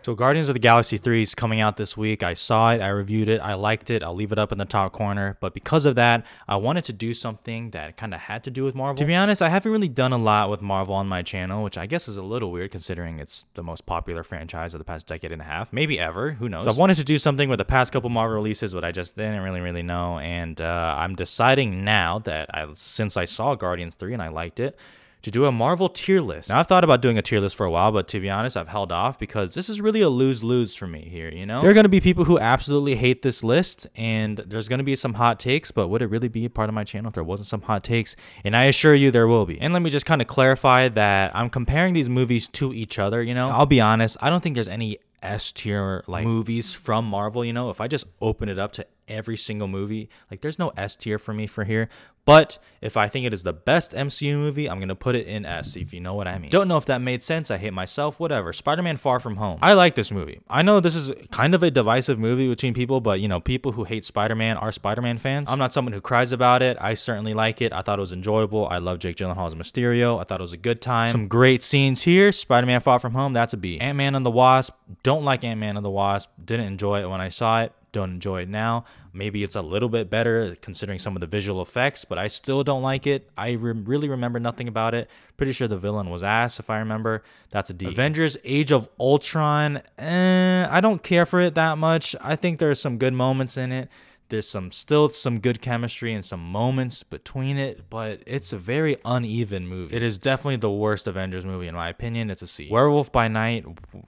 So Guardians of the Galaxy 3 is coming out this week. I saw it, I reviewed it, I liked it. I'll leave it up in the top corner. But because of that, I wanted to do something that kind of had to do with Marvel. To be honest, I haven't really done a lot with Marvel on my channel, which I guess is a little weird considering it's the most popular franchise of the past decade and a half, maybe ever, who knows. So I wanted to do something with the past couple Marvel releases, but I just didn't really know. And I'm deciding now that since I saw Guardians 3 and I liked it, to do a Marvel tier list. Now, I've thought about doing a tier list for a while, but to be honest, I've held off because this is really a lose-lose for me here, you know? There are going to be people who absolutely hate this list, and there's going to be some hot takes, but would it really be a part of my channel if there wasn't some hot takes? And I assure you there will be. And let me just kind of clarify that I'm comparing these movies to each other, you know? I'll be honest, I don't think there's any S-tier like movies from Marvel, you know? If I just open it up to every single movie, like there's no S-tier for me for here. But if I think it is the best MCU movie, I'm going to put it in S, if you know what I mean. Don't know if that made sense. I hate myself. Whatever. Spider-Man Far From Home. I like this movie. I know this is kind of a divisive movie between people, but, you know, people who hate Spider-Man are Spider-Man fans. I'm not someone who cries about it. I certainly like it. I thought it was enjoyable. I love Jake Gyllenhaal as Mysterio. I thought it was a good time. Some great scenes here. Spider-Man Far From Home, that's a B. Ant-Man and the Wasp. Don't like Ant-Man and the Wasp. Didn't enjoy it when I saw it. Don't enjoy it now. Maybe it's a little bit better considering some of the visual effects, but I still don't like it. I really remember nothing about it. Pretty sure the villain was ass, if I remember. That's a D. Avengers Age of Ultron. I don't care for it that much. I think there's some good moments in it. There's still some good chemistry and some moments between it, but it's a very uneven movie. It is definitely the worst Avengers movie in my opinion. It's a C. Werewolf by Night.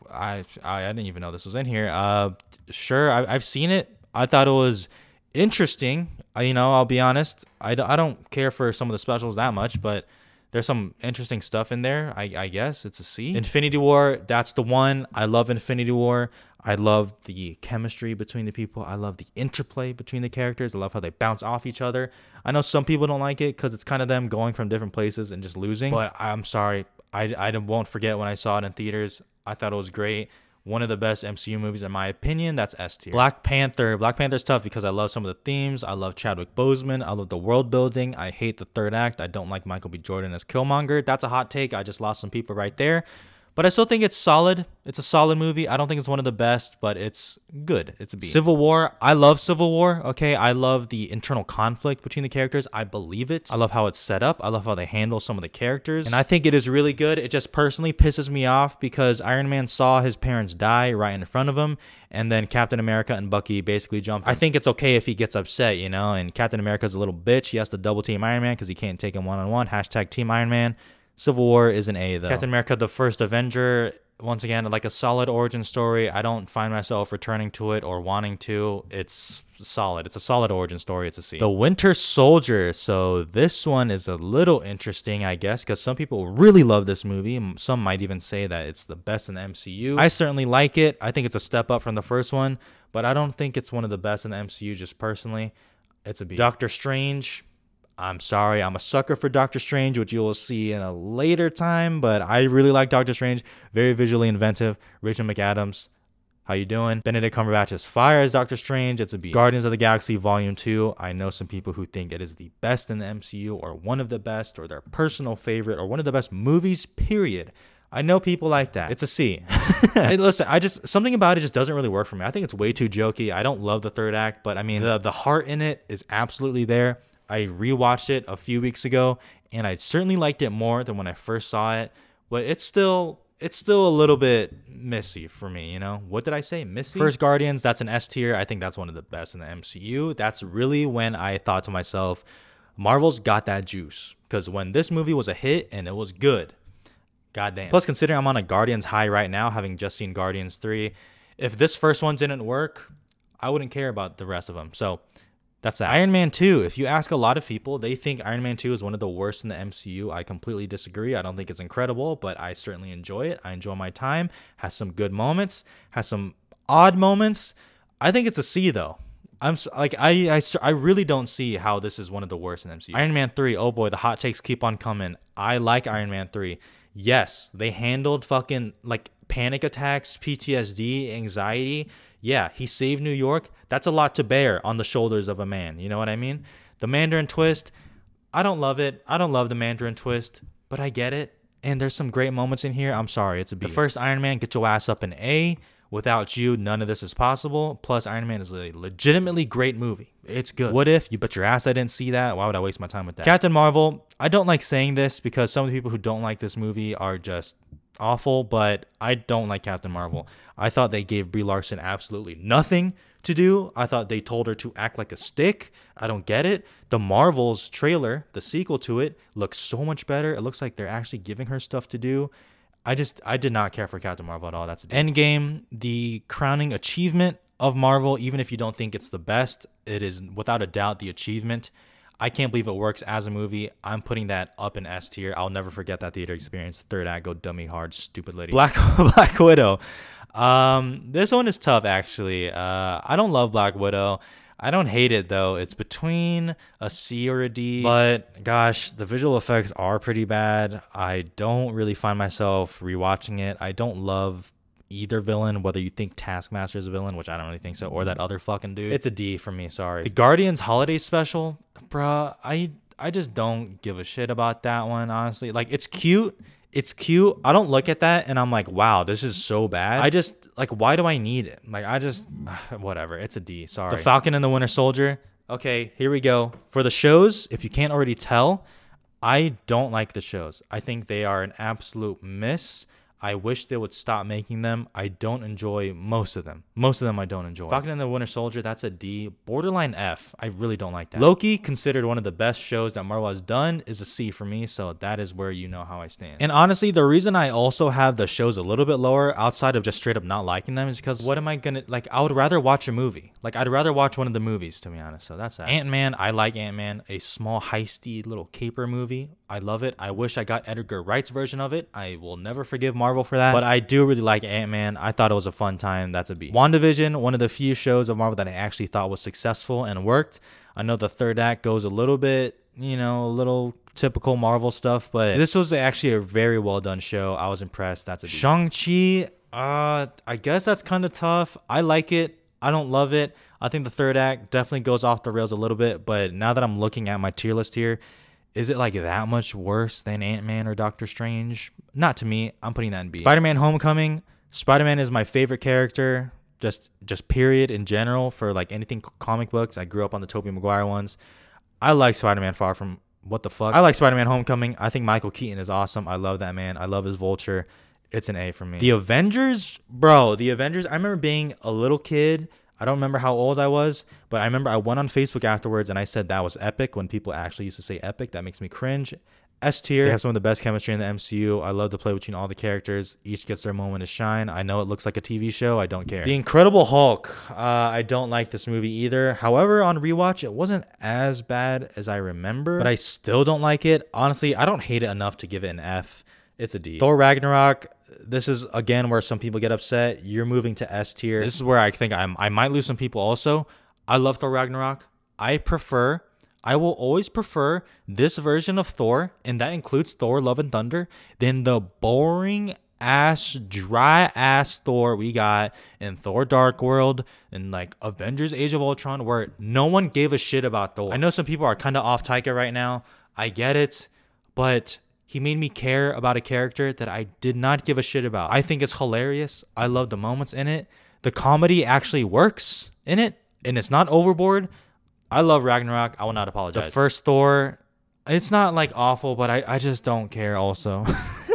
I didn't even know this was in here. Sure, I've seen it. I thought it was interesting. You know, I'll be honest. I don't care for some of the specials that much, but there's some interesting stuff in there. I guess it's a C. Infinity War, that's the one. I love Infinity War. I love the chemistry between the people. I love the interplay between the characters. I love how they bounce off each other. I know some people don't like it because it's kind of them going from different places and just losing. But I'm sorry. I won't forget when I saw it in theaters. I thought it was great. One of the best MCU movies in my opinion. That's S tier. Black Panther. Black Panther's tough because I love some of the themes. I love Chadwick Boseman. I love the world building. I hate the third act. I don't like Michael B. Jordan as Killmonger. That's a hot take. I just lost some people right there. But I still think it's solid. It's a solid movie. I don't think it's one of the best, but it's good. It's a B. Civil War. I love Civil War. Okay, I love the internal conflict between the characters. I believe it. I love how it's set up. I love how they handle some of the characters. And I think it is really good. It just personally pisses me off because Iron Man saw his parents die right in front of him. And then Captain America and Bucky basically jumped. I think it's okay if he gets upset, you know. And Captain America's a little bitch. He has to double team Iron Man because he can't take him one-on-one. Hashtag Team Iron Man. Civil War is an A, though. Captain America, the First Avenger, once again, like a solid origin story. I don't find myself returning to it or wanting to. It's solid. It's a solid origin story. It's a C. The Winter Soldier. So this one is a little interesting, I guess, because some people really love this movie. Some might even say that it's the best in the MCU. I certainly like it. I think it's a step up from the first one, but I don't think it's one of the best in the MCU just personally. It's a B. Doctor Strange. I'm sorry, I'm a sucker for Doctor Strange, which you will see in a later time, but I really like Doctor Strange. Very visually inventive. Rachel McAdams, how you doing? Benedict Cumberbatch is fire as Doctor Strange. It's a B. Guardians of the Galaxy Volume 2. I know some people who think it is the best in the MCU or one of the best or their personal favorite or one of the best movies, period. I know people like that. It's a C. Hey, listen, something about it just doesn't really work for me. I think it's way too jokey. I don't love the third act, but I mean, the heart in it is absolutely there. I rewatched it a few weeks ago, and I certainly liked it more than when I first saw it. But it's still a little bit messy for me, you know? What did I say? Messy? First Guardians, that's an S tier. I think that's one of the best in the MCU. That's really when I thought to myself, Marvel's got that juice. Because when this movie was a hit and it was good, goddamn. Plus, considering I'm on a Guardians high right now, having just seen Guardians 3, if this first one didn't work, I wouldn't care about the rest of them. So that's that. Iron Man 2. If you ask a lot of people, they think Iron Man 2 is one of the worst in the MCU. I completely disagree. I don't think it's incredible, but I certainly enjoy it. I enjoy my time. Has some good moments. Has some odd moments. I think it's a C, though. I really don't see how this is one of the worst in the MCU. Iron Man 3. Oh, boy. The hot takes keep on coming. I like Iron Man 3. Yes, they handled fucking, like, panic attacks, PTSD, anxiety. Yeah, he saved New York. That's a lot to bear on the shoulders of a man. You know what I mean? The Mandarin twist, I don't love it. I don't love the Mandarin twist, but I get it. And there's some great moments in here. I'm sorry, it's a B. The first Iron Man, get your ass up an A. Without you, none of this is possible. Plus, Iron Man is a legitimately great movie. It's good. What if? You bet your ass I didn't see that. Why would I waste my time with that? Captain Marvel, I don't like saying this because some of the people who don't like this movie are just awful, but I don't like Captain Marvel. I thought they gave Brie Larson absolutely nothing to do. I thought they told her to act like a stick. I don't get it. The Marvels trailer, the sequel to it, looks so much better. It looks like they're actually giving her stuff to do. I did not care for Captain Marvel at all. That's Endgame, the crowning achievement of Marvel. Even if you don't think it's the best, it is without a doubt the achievement. I can't believe it works as a movie. I'm putting that up in S tier. I'll never forget that theater experience. The third act, go dummy hard, stupid lady. Black Widow. This one is tough, actually. I don't love Black Widow. I don't hate it, though. It's between a C or a D. But, gosh, the visual effects are pretty bad. I don't really find myself rewatching it. I don't love either villain, whether you think Taskmaster is a villain, which I don't really think so, or that other fucking dude. It's a D for me, sorry. The Guardians Holiday Special, bruh, I just don't give a shit about that one, honestly. Like, it's cute. It's cute. I don't look at that and I'm like, wow, this is so bad. I just, like, why do I need it? Like, whatever. It's a D. Sorry. The Falcon and the Winter Soldier. Okay, here we go. For the shows, if you can't already tell, I don't like the shows. I think they are an absolute miss. I wish they would stop making them. I don't enjoy most of them. Most of them I don't enjoy. Falcon and the Winter Soldier, that's a D. Borderline F. I really don't like that. Loki, considered one of the best shows that Marvel has done, is a C for me. So that is where you know how I stand. And honestly, the reason I also have the shows a little bit lower outside of just straight up not liking them is because what am I gonna, like, I would rather watch a movie. Like, I'd rather watch one of the movies, to be honest. So that's that. Ant-Man, I like Ant-Man. A small heisty little caper movie. I love it. I wish I got Edgar Wright's version of it. I will never forgive Marvel for that. But I do really like Ant-Man. I thought it was a fun time. That's a B. WandaVision, one of the few shows of Marvel that I actually thought was successful and worked. I know the third act goes a little bit, you know, a little typical Marvel stuff, but this was actually a very well done show. I was impressed. That's a B. Shang-Chi, I guess that's kind of tough. I like it. I don't love it. I think the third act definitely goes off the rails a little bit, but now that I'm looking at my tier list here, is it like that much worse than Ant-Man or Doctor Strange? Not to me. I'm putting that in B. Spider-Man Homecoming. Spider-Man is my favorite character, just period in general for like anything comic books. I grew up on the Tobey Maguire ones. I like Spider-Man Far From What the Fuck. I like Spider-Man Homecoming. I think Michael Keaton is awesome. I love that man. I love his Vulture. It's an A for me. The Avengers, bro. The Avengers. I remember being a little kid. I don't remember how old I was, but I remember I went on Facebook afterwards and I said that was epic when people actually used to say epic. That makes me cringe. S tier. They have some of the best chemistry in the MCU. I love to play between all the characters. Each gets their moment to shine. I know it looks like a TV show. I don't care. The Incredible Hulk. I don't like this movie either. However, on rewatch, it wasn't as bad as I remember, but I still don't like it. Honestly, I don't hate it enough to give it an F. It's a D. Thor Ragnarok. This is, again, where some people get upset. You're moving to S tier. This is where I think I might lose some people also. I love Thor Ragnarok. I will always prefer this version of Thor, and that includes Thor Love and Thunder, than the boring ass, dry ass Thor we got in Thor Dark World and like Avengers Age of Ultron, where no one gave a shit about Thor. I know some people are kind of off Taika right now. I get it, but he made me care about a character that I did not give a shit about. I think it's hilarious. I love the moments in it. The comedy actually works in it, and it's not overboard. I love Ragnarok. I will not apologize. The first Thor, it's not like awful, but I just don't care also.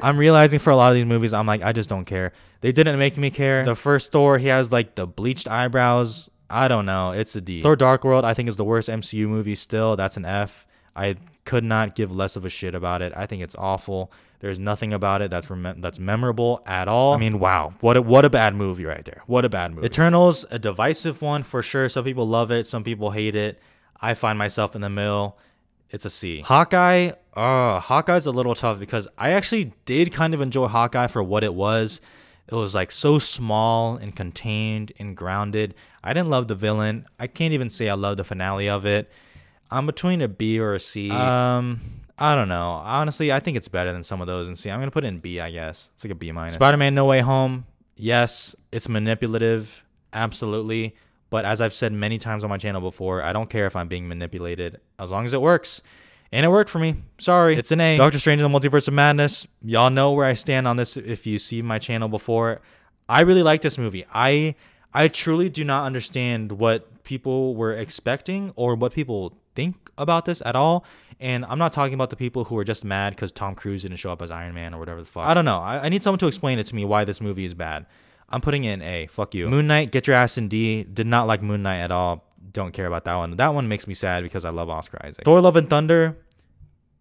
I'm realizing for a lot of these movies, I'm like, I just don't care. They didn't make me care. The first Thor, he has like the bleached eyebrows. I don't know. It's a D. Thor Dark World, I think, is the worst MCU movie still. That's an F. I could not give less of a shit about it. I think it's awful. There's nothing about it that's memorable at all. I mean, wow. What a bad movie right there. What a bad movie. Eternals, a divisive one for sure. Some people love it. Some people hate it. I find myself in the middle. It's a C. Hawkeye. Hawkeye's a little tough because I actually did kind of enjoy Hawkeye for what it was. It was like so small and contained and grounded. I didn't love the villain. I can't even say I love the finale of it. I'm between a B or a C. I don't know. Honestly, I think it's better than some of those in C. I'm going to put it in B, I guess. It's like a B minus. Spider-Man No Way Home. Yes, it's manipulative. Absolutely. But as I've said many times on my channel before, I don't care if I'm being manipulated as long as it works. And it worked for me. Sorry. It's an A. Doctor Strange in the Multiverse of Madness. Y'all know where I stand on this if you see my channel before. I really like this movie. I truly do not understand what people were expecting or what people think about this at all. And I'm not talking about the people who are just mad because Tom Cruise didn't show up as Iron Man or whatever the fuck. I don't know. I need someone to explain it to me why this movie is bad. I'm putting it in A. Fuck you. Moon Knight, get your ass in D. Did not like Moon Knight at all. Don't care about that one. That one makes me sad because I love Oscar Isaac. Thor Love and Thunder.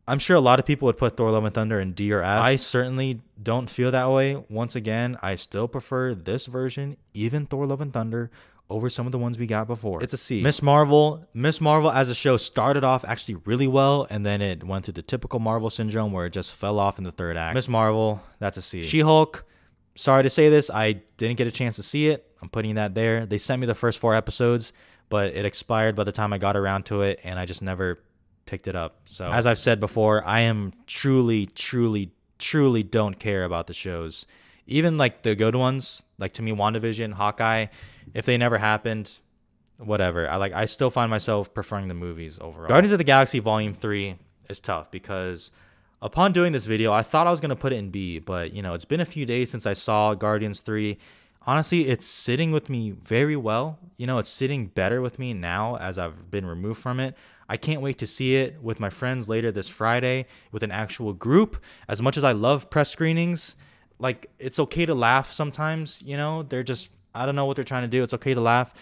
I'm sure a lot of people would put Thor Love and Thunder in D or F. I certainly don't feel that way. Once again, I still prefer this version, even Thor Love and Thunder, over some of the ones we got before. It's a C. Miss Marvel as a show started off actually really well, and then it went through the typical Marvel syndrome where it just fell off in the third act. Miss Marvel, that's a C. She-Hulk, sorry to say this, I didn't get a chance to see it. I'm putting that there. They sent me the first 4 episodes, but it expired by the time I got around to it, and I just never picked it up. So as I've said before, I am truly don't care about the shows. Even like the good ones, like to me, WandaVision, Hawkeye, if they never happened, whatever. I still find myself preferring the movies overall. Guardians of the Galaxy Volume 3 is tough because upon doing this video, I thought I was going to put it in B, but you know, it's been a few days since I saw Guardians 3. Honestly, it's sitting with me very well. You know, it's sitting better with me now as I've been removed from it. I can't wait to see it with my friends later this Friday with an actual group. As much as I love press screenings, like, it's okay to laugh sometimes, you know? They're just, I don't know what they're trying to do. It's okay to laugh.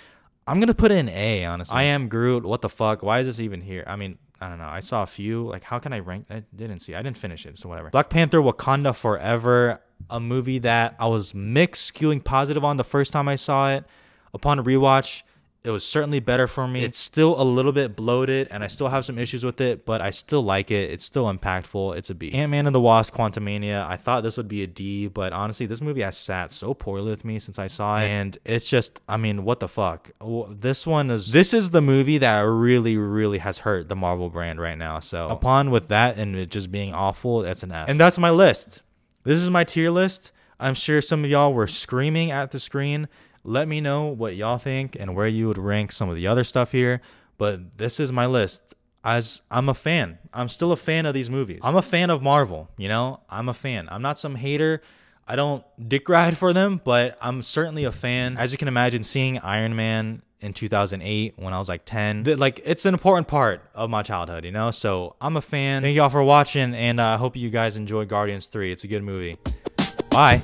I'm going to put it in A, honestly. I Am Groot. What the fuck? Why is this even here? I mean, I don't know. I saw a few. Like, how can I rank? I didn't see. I didn't finish it, so whatever. Black Panther Wakanda Forever, a movie that I was mixed, skewing positive on the first time I saw it. Upon a rewatch, it was certainly better for me. It's still a little bit bloated, and I still have some issues with it, but I still like it. It's still impactful. It's a B. Ant-Man and the Wasp Quantumania. I thought this would be a D, but honestly, this movie has sat so poorly with me since I saw it, and it's just, I mean, what the fuck? This is the movie that really has hurt the Marvel brand right now. So upon with that and it just being awful, that's an F. And that's my list. This is my tier list. I'm sure some of y'all were screaming at the screen. Let me know what y'all think and where you would rank some of the other stuff here. But this is my list. As I'm a fan. I'm still a fan of these movies. I'm a fan of Marvel, you know? I'm a fan. I'm not some hater. I don't dick ride for them, but I'm certainly a fan. As you can imagine, seeing Iron Man in 2008 when I was like 10, like, it's an important part of my childhood, you know? So I'm a fan. Thank y'all for watching, and I hope you guys enjoy Guardians 3. It's a good movie. Bye.